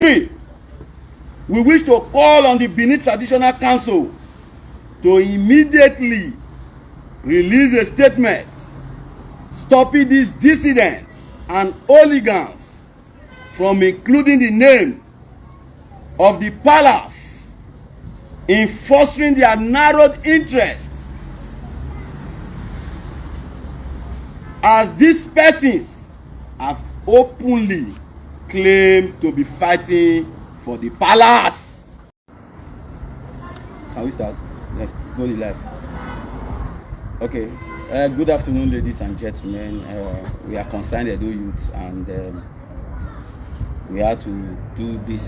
3. We wish to call on the Benin Traditional Council to immediately release a statement stopping these dissidents and hooligans from including the name of the palace in fostering their narrowed interests, as these persons have openly claimed to be fighting for the palace. Can we start? Let's go live. Okay. Good afternoon, ladies and gentlemen. We are concerned Edo youths, and we had to do this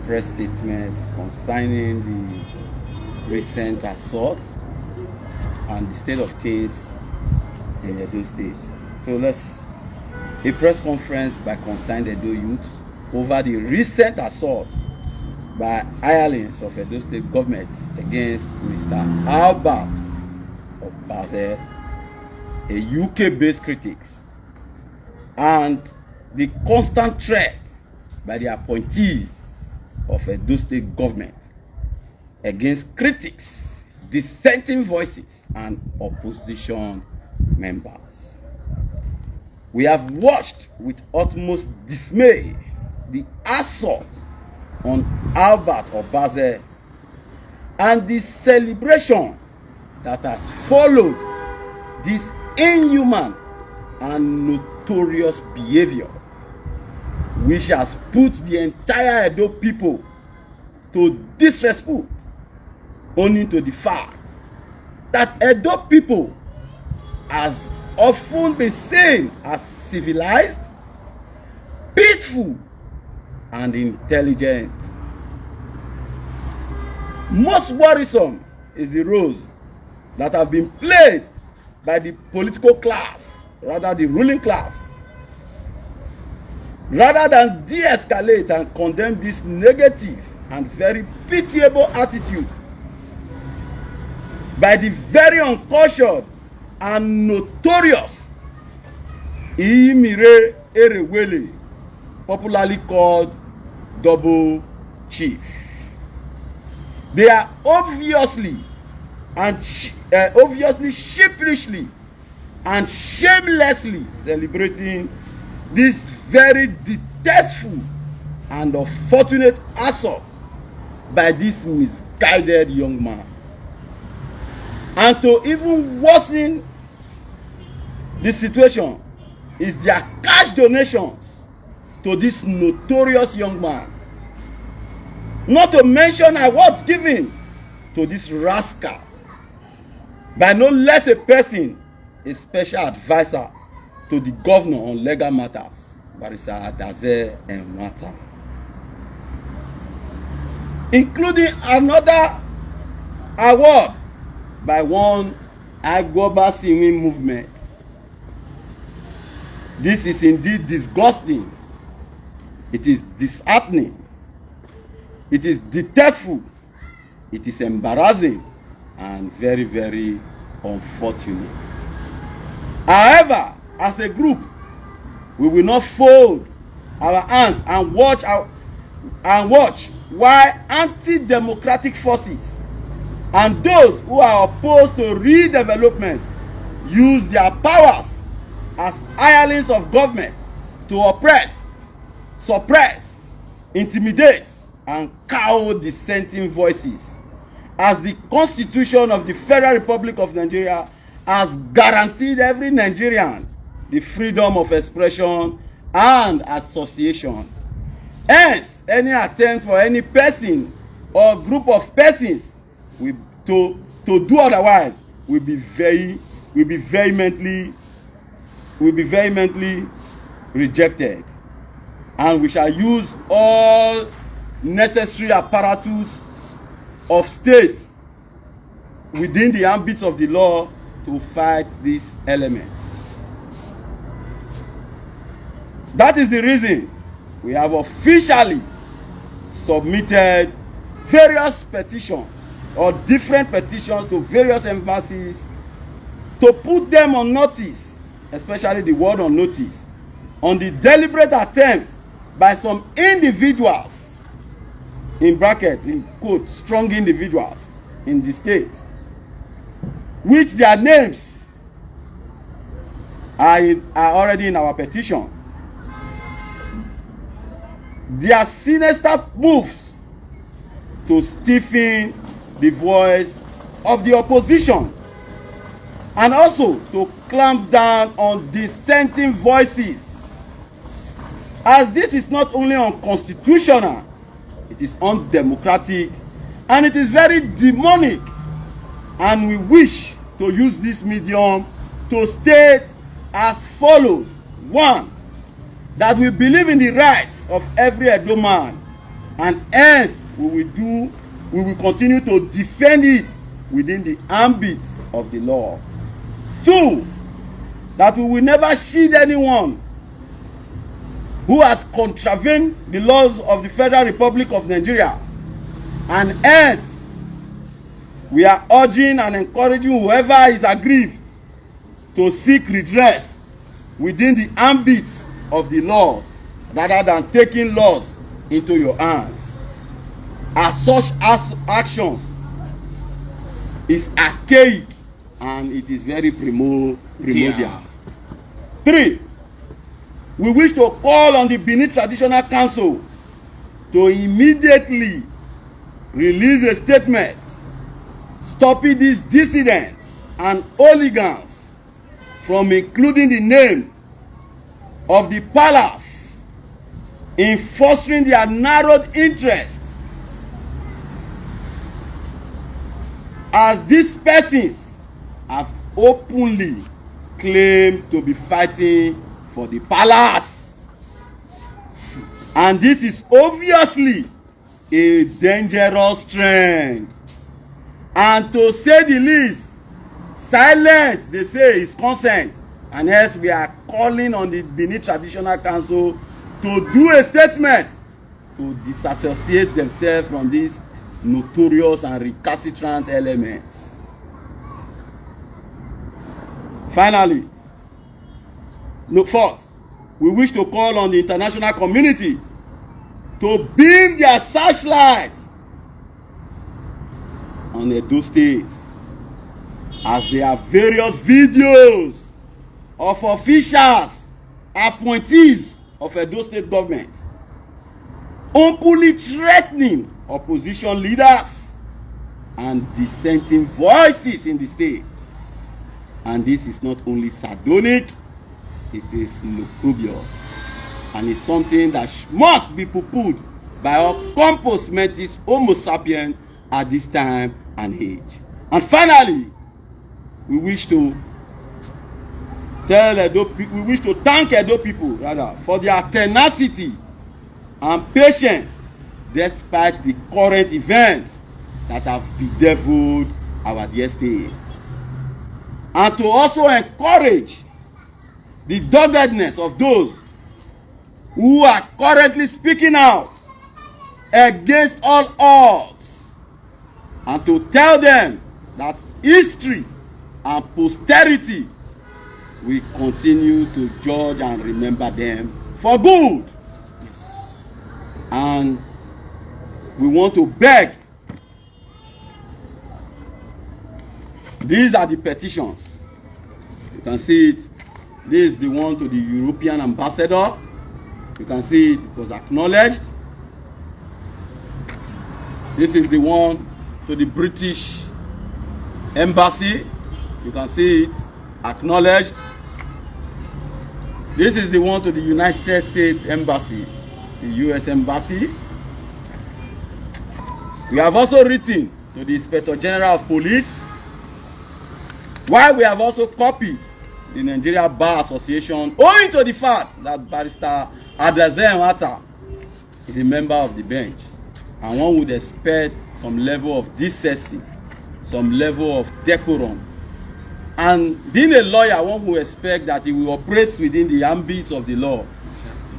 press statement concerning the recent assaults and the state of things in Edo State. So a press conference by concerned Edo youths over the recent assault by hirelings of Edo State government against Mr. Obazee, a UK-based critic, and the constant threat by the appointees of Edo State government against critics, dissenting voices, and opposition members. We have watched with utmost dismay the assault on Obazee and the celebration that has followed this inhuman and notorious behavior, which has put the entire Edo people to disrespect, owing to the fact that Edo people has often been seen as civilized, peaceful, and intelligent. Most worrisome is the roles that have been played by the political class, rather the ruling class, rather than de-escalate and condemn this negative and very pitiable attitude by the very uncultured and notorious Imire Erewele, popularly called Double Chief. They are obviously sheepishly and shamelessly celebrating this very detestful and unfortunate assault by this misguided young man. And to even worsen the situation is their cash donations to this notorious young man. Not to mention awards given to this rascal by no less a person, a special advisor to the governor on legal matters, Barrister Obazee Enwata, including another award by one Obazee movement. This is indeed disgusting. It is disheartening. It is detestful. It is embarrassing and very, very unfortunate. However, as a group, we will not fold our hands and watch while anti-democratic forces and those who are opposed to redevelopment use their powers as hirelings of government to oppress, suppress, intimidate, and cow dissenting voices, as the Constitution of the Federal Republic of Nigeria has guaranteed every Nigerian the freedom of expression and association. Hence, any attempt for any person or group of persons to do otherwise will be vehemently rejected, and we shall use all necessary apparatus of state within the ambit of the law to fight these elements. That is the reason we have officially submitted various petitions or different petitions to various embassies to put them on notice, especially the word on notice, on the deliberate attempt by some individuals, in brackets, in quote, strong individuals in the state, which their names are already in our petition. Their sinister moves to stiffen the voice of the opposition and also to clamp down on dissenting voices, as this is not only unconstitutional, it is undemocratic and it is very demonic. And we wish to use this medium to state as follows: 1, that we believe in the rights of every Edo man, and hence we will continue to defend it within the ambit of the law. 2, that we will never shield anyone who has contravened the laws of the Federal Republic of Nigeria, and hence we are urging and encouraging whoever is aggrieved to seek redress within the ambit of the laws rather than taking laws into your hands, as such actions is archaic and it is very primordial. 3, we wish to call on the Benin Traditional Council to immediately release a statement stopping these dissidents and hooligans from including the name of the palace in fostering their narrowed interests, as these persons have openly claimed to be fighting for the palace. And this is obviously a dangerous trend. And to say the least, silence, they say, is consent. And hence we are calling on the Benin Traditional Council to do a statement to disassociate themselves from these notorious and recalcitrant elements. Finally, fourth, we wish to call on the international community to beam their searchlight on Edo State, as there are various videos of officials, appointees of Edo State government openly threatening opposition leaders and dissenting voices in the state. And this is not only sardonic, it is lugubrious, and it's something that must be poo-pooed by all compos mentis homo sapiens at this time and age. And finally, we wish to thank Edo people rather for their tenacity and patience despite the current events that have bedeviled our dear state, and to also encourage the doggedness of those who are currently speaking out against all odds, and to tell them that history and posterity will continue to judge and remember them for good. Yes. And we want to beg. These are the petitions. You can see it. This is the one to the European ambassador. You can see it was acknowledged. This is the one to the British embassy. You can see it acknowledged. This is the one to the United States embassy, the US embassy. We have also written to the Inspector General of Police, while we have also copied the Nigeria Bar Association, owing to the fact that Barrister Obazee Nwata is a member of the bench, and one would expect some level of decency, some level of decorum. And being a lawyer, one would expect that he will operate within the ambit of the law.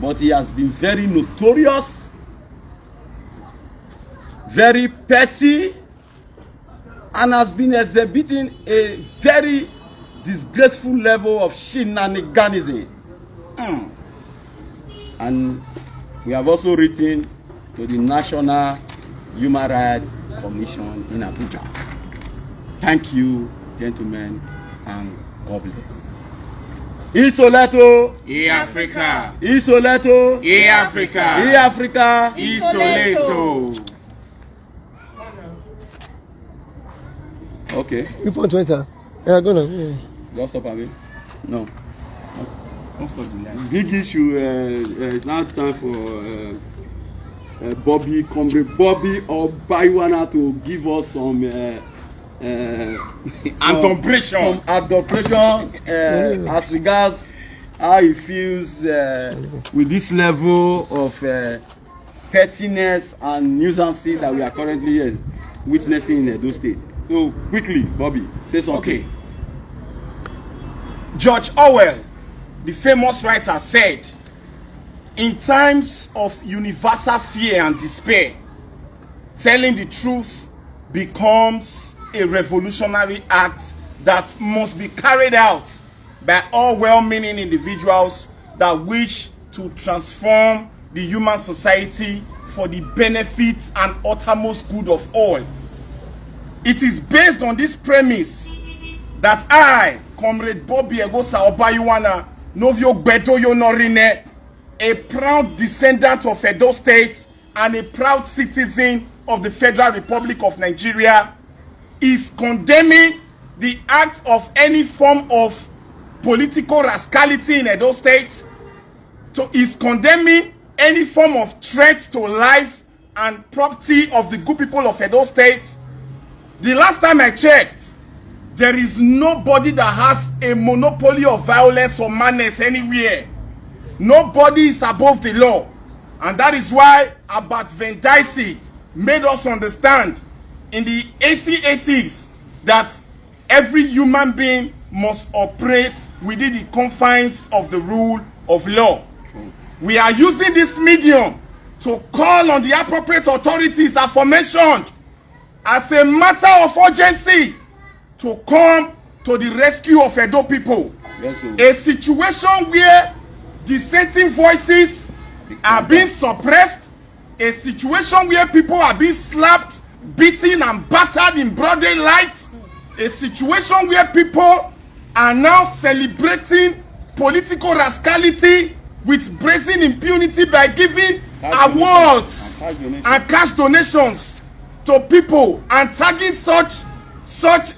But he has been very notorious, very petty, and has been exhibiting a very disgraceful level of shenaniganism. And We have also written to the National Human Rights Commission in Abuja. Thank you, gentlemen, and God bless. Isoleto. Africa. Isoleto. Africa. Africa. Isoleto. Okay. You point Twitter. Yeah, go on. Yeah. Don't stop at me. No. Don't stop the line. Big issue. It's now time for Bobby, Comrade Bobby or Baiwana to give us some adoption as regards how he feels with this level of pettiness and nuisance that we are currently witnessing in Edo State. So quickly, Bobby, say something. Okay. George Orwell, the famous writer, said, in times of universal fear and despair, telling the truth becomes a revolutionary act that must be carried out by all well-meaning individuals that wish to transform the human society for the benefit and uttermost good of all. It is based on this premise that I, Comrade Bobby Egosa Obayuwana, Novio Beto Yonorine, a proud descendant of Edo State and a proud citizen of the Federal Republic of Nigeria, is condemning the act of any form of political rascality in Edo State, is condemning any form of threat to life and property of the good people of Edo State. The last time I checked, there is nobody that has a monopoly of violence or madness anywhere. Nobody is above the law. And that is why Abat Vendaisi made us understand in the 1880s that every human being must operate within the confines of the rule of law. True. We are using this medium to call on the appropriate authorities aforementioned as a matter of urgency to come to the rescue of Edo people. Yes, a situation where dissenting voices are being suppressed, a situation where people are being slapped, beaten and battered in broad daylight, a situation where people are now celebrating political rascality with brazen impunity by giving awards and cash donations to people and tagging such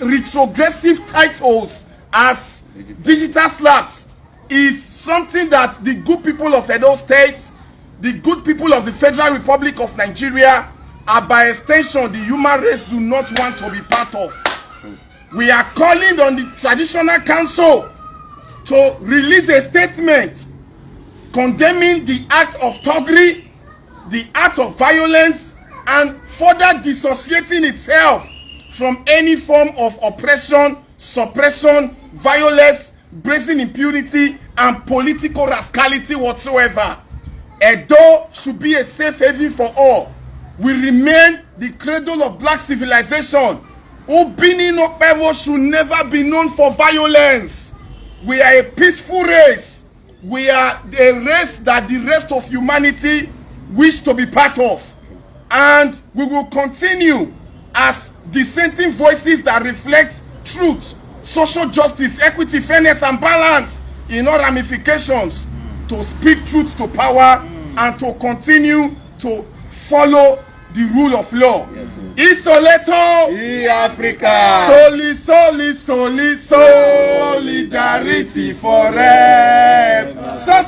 retrogressive titles as digital slaps is something that the good people of Edo State, the good people of the Federal Republic of Nigeria, and by extension the human race do not want to be part of. We are calling on the Traditional Council to release a statement condemning the act of thuggery, the act of violence, and further dissociating itself from any form of oppression, suppression, violence, brazen impunity, and political rascality whatsoever. Edo should be a safe haven for all. We remain the cradle of black civilization. Ubini Nokpevo should never be known for violence. We are a peaceful race. We are a race that the rest of humanity wish to be part of. And we will continue as dissenting voices that reflect truth, social justice, equity, fairness, and balance in all ramifications to speak truth to power and to continue to follow the rule of law. Isoleto, Africa. Soli, soli, soli, solidarity forever. So,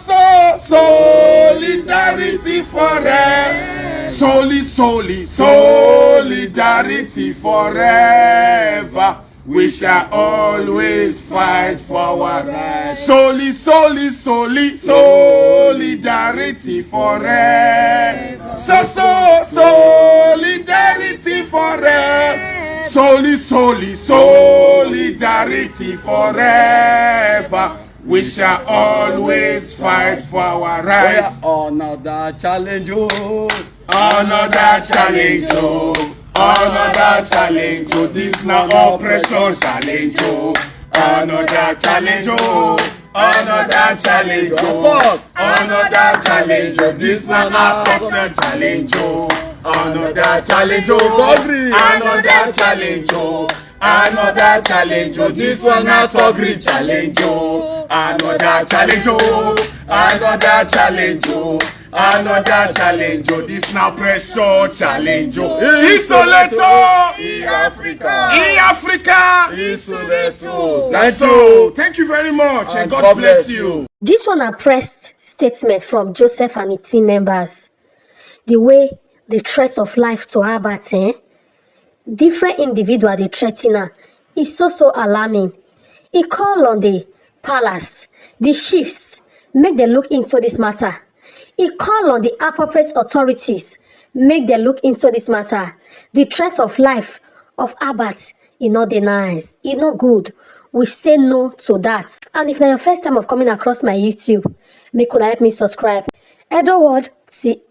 solidarity forever. Soli, soli, solidarity forever. We shall always fight for our rights. Soli, soli, soli, solidarity forever. So, solidarity forever. Soli, soli, solidarity forever. We shall always fight for our rights. Another challenge, oh. Another challenge, oh. Another challenge, oh, this now oppression challenge, oh. Another challenge, oh. Another challenge, oh. Another challenge, oh, this one a success challenge, oh. Another challenge, oh, another challenge, oh. Another challenge, oh, this one a Togri challenge, oh. Another challenge, oh, another challenge, oh. Another challenge, oh, this now pressure challenge, oh. Isoleto, Africa, Isoleto. Thank you very much, and God bless you. This one a pressed statement from Joseph and his team members. The way the threats of life to Albert, different individual they threaten her is so alarming. He called on the palace, the chiefs, make them look into this matter. He called on the appropriate authorities, make them look into this matter. The threat of life of Albert is not nice, it's not good. We say no to that. And if it's your first time of coming across my YouTube, make sure help me subscribe. Edward T.